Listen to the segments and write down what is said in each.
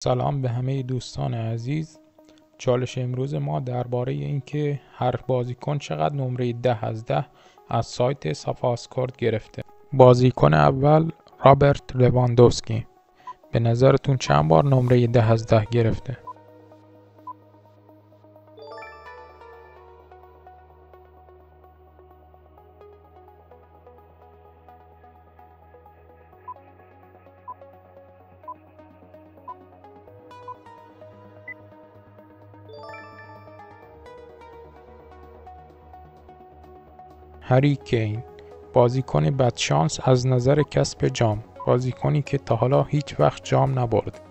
سلام به همه دوستان عزیز. چالش امروز ما درباره اینکه هر بازیکن چقدر نمره 10 از 10 از سایت سافاسکورد گرفته. بازیکن اول رابرت لواندوفسکی. به نظرتون چند بار نمره 10 از 10 گرفته؟ هری کین. بازیکن بدشانس از نظر کسب جام. بازیکنی که تا حالا هیچ وقت جام نبرد.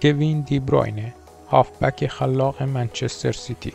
کوین دی بروینه. هافبک خلاق منچستر سیتی.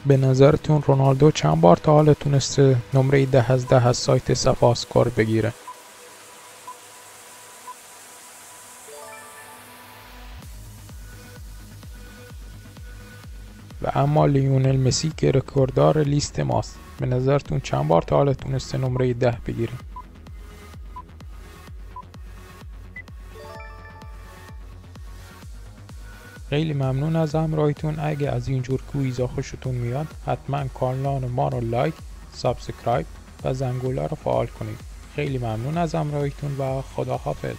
به نظرتون رونالدو چند بار تا حالا تونسته نمره 10 از 10 از سایت سافاسکورد بگیره؟ و اما لیونل مسی که رکورددار لیست ماست، به نظرتون چند بار تا حالا تونسته نمره 10 بگیره؟ خیلی ممنون از همراهیتون. اگه از اینجور کویزا خوشتون میاد حتما کانال ما رو لایک، سابسکرایب و زنگوله رو فعال کنید. خیلی ممنون از همراهیتون و خداحافظ.